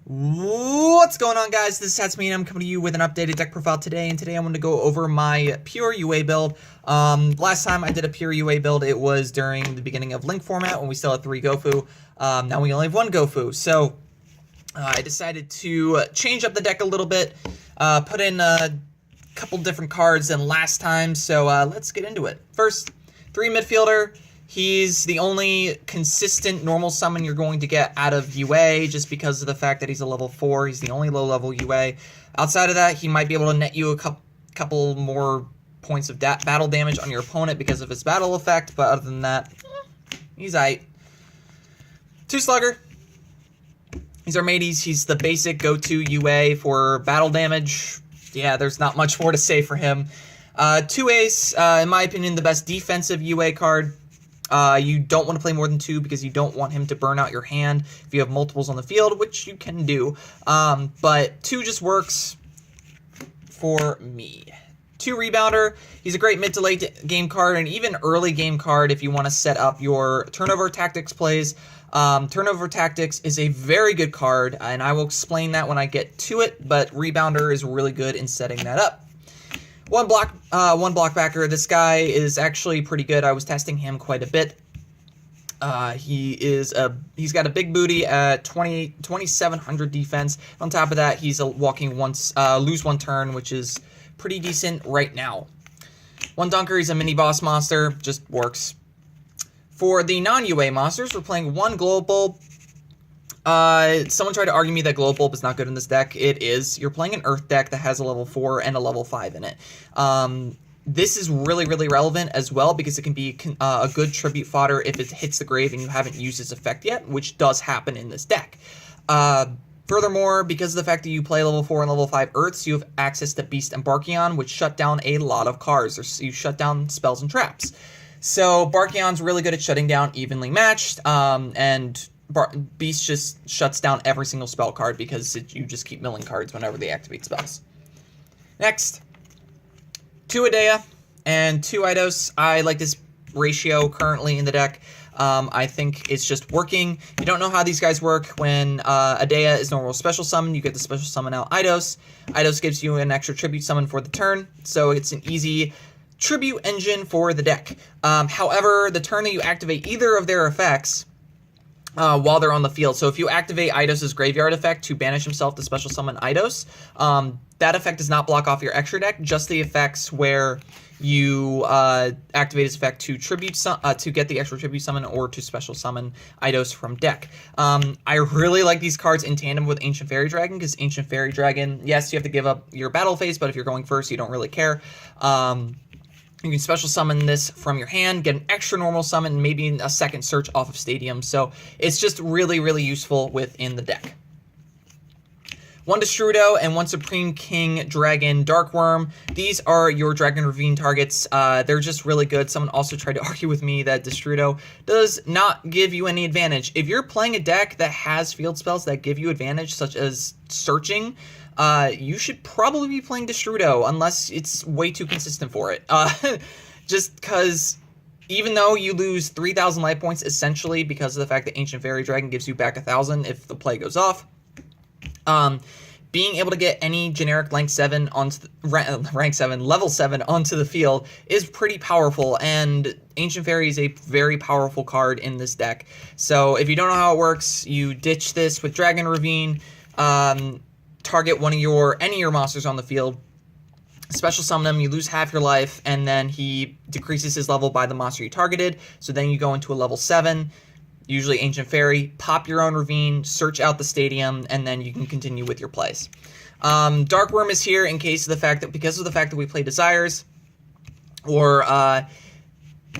What's going on, guys? This is Tatsumi, and I'm coming to you with an updated deck profile today, and today I'm going to go over my pure UA build. Last time I did a pure UA build, it was during the beginning of Link format when we still had 3 Gofu. Now we only have 1 Gofu, so I decided to change up the deck a little bit, put in a couple different cards than last time, so let's get into it. First, 3 Midfielder. He's the only consistent normal summon you're going to get out of UA just because of the fact that he's a level 4. He's the only low-level UA. Outside of that, he might be able to net you a couple more points of battle damage on your opponent because of his battle effect, but other than that, he's aight. 2 Slugger. He's our mateys. He's the basic go-to UA for battle damage. Yeah, there's not much more to say for him. 2 Ace, in my opinion, the best defensive UA card. You don't want to play more than 2 because you don't want him to burn out your hand if you have multiples on the field, which you can do. But 2 just works for me. 2 Rebounder. He's a great mid to late game card and even early game card if you want to set up your turnover tactics plays. Turnover tactics is a very good card, and I will explain that when I get to it, but Rebounder is really good in setting that up. One block backer. This guy is actually pretty good. I was testing him quite a bit. He's got a big booty at 2,700 defense. On top of that, he's a walking lose 1 turn, which is pretty decent right now. 1 Dunker. He's a mini boss monster. Just works. For the non-UA monsters, we're playing 1 Glow Bulb. Someone tried to argue me that Glow Bulb is not good in this deck. It is. You're playing an Earth deck that has a level 4 and a level 5 in it. This is really, really relevant as well because it can be a good tribute fodder if it hits the grave and you haven't used its effect yet, which does happen in this deck. Furthermore, because of the fact that you play level 4 and level 5 Earths, you have access to Beast and Barkion, which shut down a lot of cards, or you shut down spells and traps. So Barkion's really good at shutting down evenly matched, and Beast just shuts down every single spell card because you just keep milling cards whenever they activate spells. Next, 2 Adea and 2 Eidos. I like this ratio currently in the deck. I think it's just working. If you don't know how these guys work, when Adea is normal special summon, you get the special summon out Eidos. Eidos gives you an extra tribute summon for the turn, so it's an easy tribute engine for the deck. However, the turn that you activate either of their effects while they're on the field. So if you activate Eidos' Graveyard effect to banish himself to special summon Eidos, that effect does not block off your extra deck, just the effects where you activate his effect to to get the extra tribute summon or to special summon Eidos from deck. I really like these cards in tandem with Ancient Fairy Dragon because Ancient Fairy Dragon, yes, you have to give up your battle phase, but if you're going first, you don't really care. You can special summon this from your hand, get an extra normal summon, and maybe a second search off of Stadium. So it's just really, really useful within the deck. 1 Destrudo and 1 Supreme King Dragon Darkworm. These are your Dragon Ravine targets. They're just really good. Someone also tried to argue with me that Destrudo does not give you any advantage. If you're playing a deck that has field spells that give you advantage, such as searching, you should probably be playing Destrudo unless it's way too consistent for it. Just because even though you lose 3,000 life points essentially because of the fact that Ancient Fairy Dragon gives you back 1,000 if the play goes off, being able to get any generic rank 7 onto level 7 onto the field is pretty powerful, and Ancient Fairy is a very powerful card in this deck. So if you don't know how it works, you ditch this with Dragon Ravine, target any of your monsters on the field, special summon him, you lose half your life, and then he decreases his level by the monster you targeted, so then you go into a level 7, usually Ancient Fairy, pop your own Ravine, search out the Stadium, and then you can continue with your plays. Darkworm is here in case of the fact that, because of the fact that we play Desires, or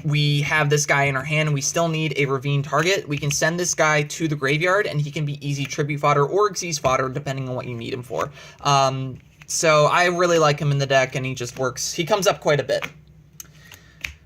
we have this guy in our hand and we still need a Ravine target, we can send this guy to the graveyard and he can be easy tribute fodder or Xyz fodder depending on what you need him for. So I really like him in the deck and he just works. He comes up quite a bit.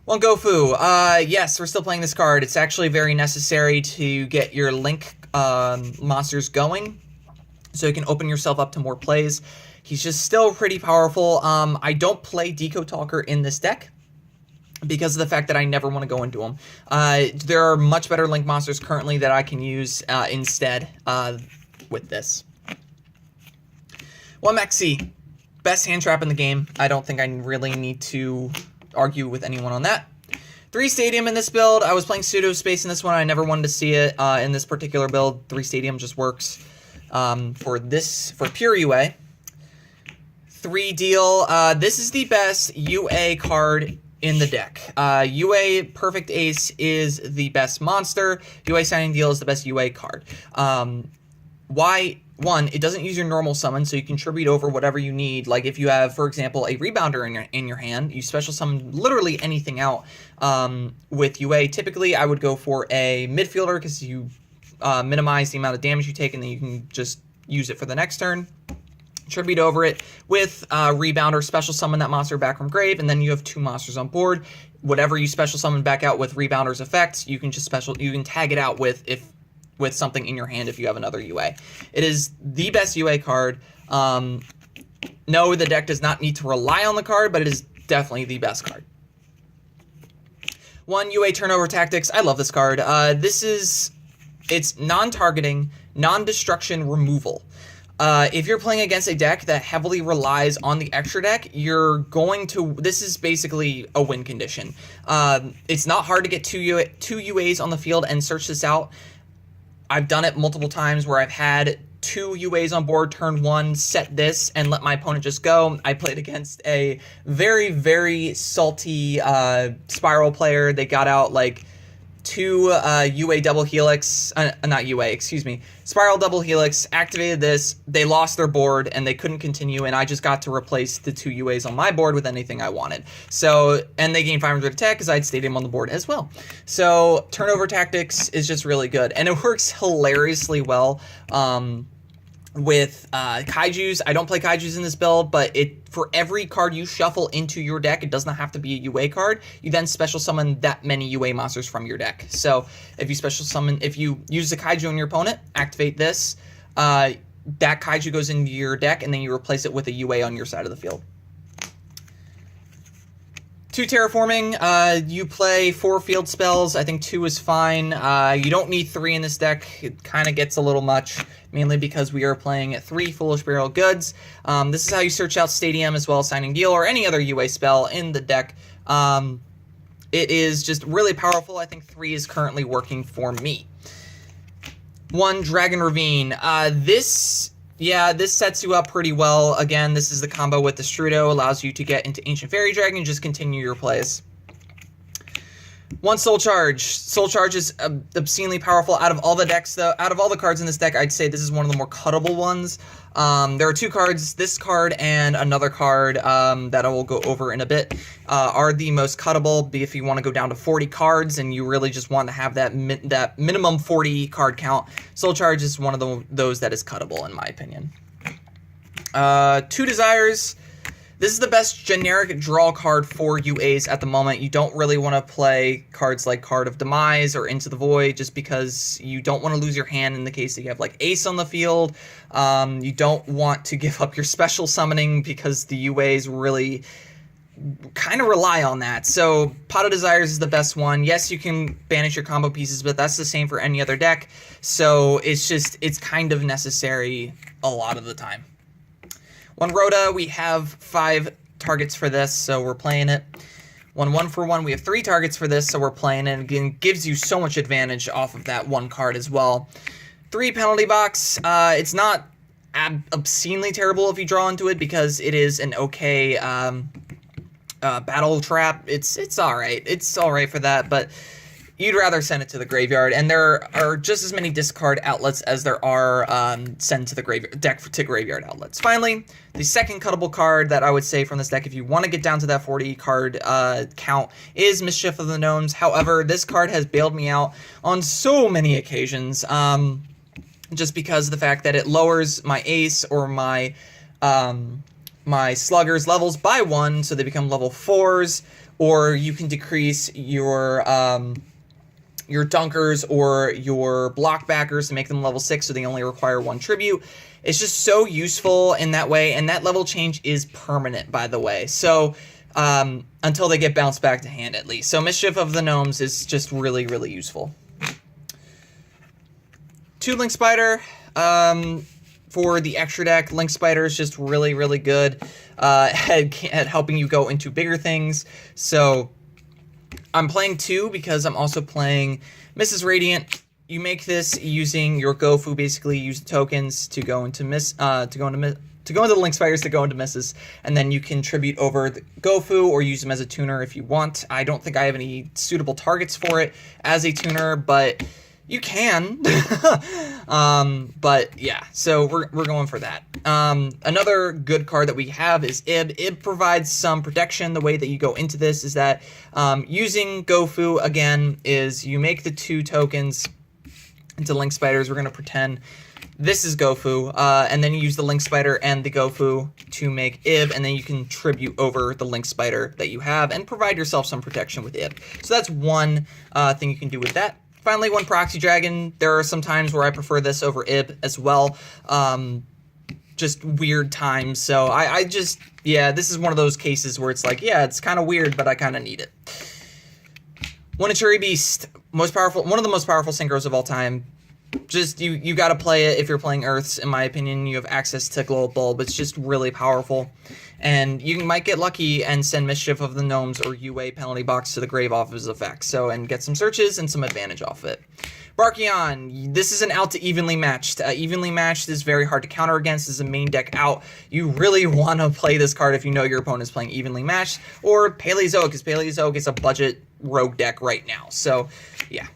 1 Gofu. Yes, we're still playing this card. It's actually very necessary to get your Link monsters going so you can open yourself up to more plays. He's just still pretty powerful. I don't play Deco Talker in this deck because of the fact that I never want to go into them. There are much better Link monsters currently that I can use instead with this. One Maxi, best hand trap in the game. I don't think I really need to argue with anyone on that. 3 Stadium in this build. I was playing Pseudo Space in this one. I never wanted to see it in this particular build. 3 Stadium just works for pure UA. 3 Deal. This is the best UA card in the deck. UA Perfect Ace is the best monster. UA Signing Deal is the best UA card. Why? One, it doesn't use your normal summon, so you can tribute over whatever you need. Like if you have, for example, a Rebounder in your hand, you special summon literally anything out with UA. Typically, I would go for a Midfielder because you minimize the amount of damage you take, and then you can just use it for the next turn. Tribute over it with Rebounder, special summon that monster back from grave, and then you have 2 monsters on board. Whatever you special summon back out with Rebounder's effects, you can just tag it out with something in your hand if you have another UA. It is the best UA card. No, the deck does not need to rely on the card, but it is definitely the best card. 1 UA Turnover Tactics. I love this card. It's non-targeting, non-destruction removal. If you're playing against a deck that heavily relies on the extra deck, this is basically a win condition. It's not hard to get 2 UAs on the field and search this out. I've done it multiple times where I've had 2 UAs on board, turn 1, set this, and let my opponent just go. I played against a very, very salty Spiral player. They got out like 2 UA Double Helix, not UA, excuse me, Spiral Double Helix, activated this, they lost their board, and they couldn't continue, and I just got to replace the 2 UAs on my board with anything I wanted. So, and they gained 500 attack because I had Stadium on the board as well. So, Turnover Tactics is just really good, and it works hilariously well with Kaijus. I don't play Kaijus in this build, but for every card you shuffle into your deck, it does not have to be a UA card. You then special summon that many UA monsters from your deck. So if you use a Kaiju on your opponent, activate this, that Kaiju goes into your deck, and then you replace it with a UA on your side of the field. 2 Terraforming, you play 4 field spells. I think 2 is fine. You don't need 3 in this deck. It kind of gets a little much, mainly because we are playing 3 Foolish Burial Goods. This is how you search out Stadium as well as Signing Deal or any other UA spell in the deck. It is just really powerful. I think 3 is currently working for me. 1 Dragon Ravine. This sets you up pretty well. Again, this is the combo with the Strudo, allows you to get into Ancient Fairy Dragon and just continue your plays. 1 Soul Charge. Soul Charge is obscenely powerful. Out of all the decks, though, out of all the cards in this deck, I'd say this is one of the more cuttable ones. There are 2 cards, this card and another card that I will go over in a bit, are the most cuttable. If you want to go down to 40 cards and you really just want to have that minimum 40 card count, Soul Charge is one of those that is cuttable, in my opinion. 2 Desires. This is the best generic draw card for UAs at the moment. You don't really want to play cards like Card of Demise or Into the Void just because you don't want to lose your hand in the case that you have like Ace on the field. You don't want to give up your special summoning because the UAs really kind of rely on that. So Pot of Desires is the best one. Yes, you can banish your combo pieces, but that's the same for any other deck. So it's kind of necessary a lot of the time. 1 Rhoda, we have 5 targets for this, so we're playing it. 1 1-for-1, we have 3 targets for this, so we're playing it. Again, gives you so much advantage off of that 1 card as well. 3 Penalty Box, it's not obscenely terrible if you draw into it because it is an okay battle trap. It's alright. It's alright for that, but you'd rather send it to the graveyard, and there are just as many discard outlets as there are send to the deck to graveyard outlets. Finally, the second cuttable card that I would say from this deck, if you want to get down to that 40 card count, is Mischief of the Gnomes. However, this card has bailed me out on so many occasions, just because of the fact that it lowers my Ace or my Sluggers levels by 1, so they become level 4s, or you can decrease your Dunkers or your Blockbackers to make them level 6, so they only require 1 tribute. It's just so useful in that way, and that level change is permanent, by the way. So, until they get bounced back to hand, at least. So Mischief of the Gnomes is just really, really useful. 2 Link Spider. for the extra deck. Link Spider is just really, really good at helping you go into bigger things. So I'm playing 2 because I'm also playing Mrs. Radiant. You make this using your Gofu, basically use the tokens to go into the Link Spiders to go into misses, and then you can tribute over the Gofu or use them as a tuner if you want. I don't think I have any suitable targets for it as a tuner, but you can. But yeah, so we're going for that. Another good card that we have is Ib. Ib provides some protection. The way that you go into this is that using Gofu, again, is you make the 2 tokens into Link Spiders. We're going to pretend this is Gofu, and then you use the Link Spider and the Gofu to make Ib, and then you can tribute over the Link Spider that you have and provide yourself some protection with Ib. So that's one thing you can do with that. Finally, one Proxy Dragon. There are some times where I prefer this over Ib as well. Just weird times. So I just, yeah, this is one of those cases where it's like, yeah, it's kind of weird, but I kind of need it. One Achuri Beast. Most powerful, one of the most powerful synchros of all time. Just, you got to play it if you're playing Earths, in my opinion. You have access to Glow Bulb. It's just really powerful. And you might get lucky and send Mischief of the Gnomes or UA Penalty Box to the grave off of his effect. So, and get some searches and some advantage off it. Brachyon, this is an out to evenly matched. Evenly matched is very hard to counter against. This is a main deck out. You really want to play this card if you know your opponent is playing evenly matched. Or Paleozoic, because Paleozoic is a budget rogue deck right now. So, yeah.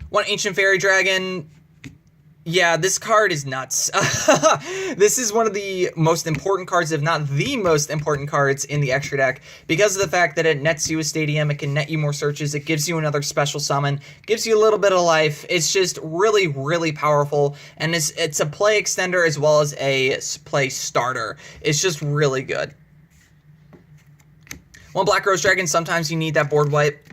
One Ancient Fairy Dragon. Yeah, this card is nuts. This is one of the most important cards, if not the most important cards in the extra deck, because of the fact that it nets you a Stadium, it can net you more searches, it gives you another special summon, gives you a little bit of life. It's just really, really powerful, and it's a play extender as well as a play starter. It's just really good. One Black Rose Dragon, sometimes you need that board wipe.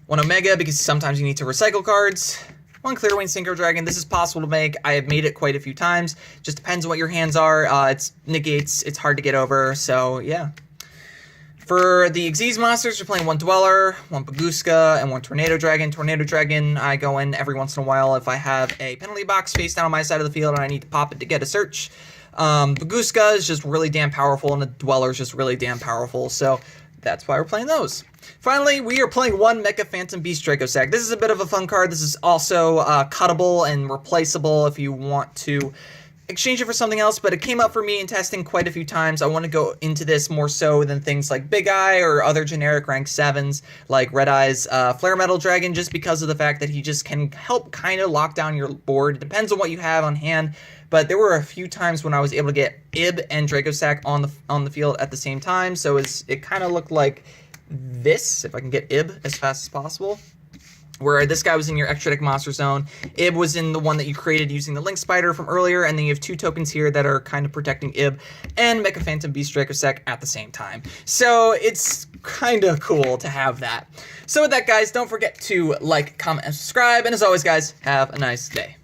One Omega, because sometimes you need to recycle cards. One Clearwing Synchro Dragon. This is possible to make. I have made it quite a few times. Just depends on what your hands are. It's negates. It's hard to get over. So, yeah. For the Xyz monsters, you're playing one Dweller, one Baguska, and one Tornado Dragon. Tornado Dragon, I go in every once in a while if I have a penalty box face down on my side of the field and I need to pop it to get a search. Baguska is just really damn powerful, and the Dweller is just really damn powerful. So, that's why we're playing those. Finally, we are playing one Mecha Phantom Beast Dracossack. This is a bit of a fun card. This is also cuttable and replaceable if you want to exchange it for something else, but it came up for me in testing quite a few times. I want to go into this more so than things like Big Eye or other generic rank 7s like Red Eye's Flare Metal Dragon, just because of the fact that he just can help kind of lock down your board. It depends on what you have on hand, but there were a few times when I was able to get Ib and Dracossack on the field at the same time, so it kind of looked like this, if I can get Ib as fast as possible, where this guy was in your extra deck monster zone. Ib was in the one that you created using the Link Spider from earlier, and then you have 2 tokens here that are kind of protecting Ib and Mecha Phantom Beast Dracossack at the same time. So it's kind of cool to have that. So with that, guys, don't forget to like, comment, and subscribe, and as always, guys, have a nice day.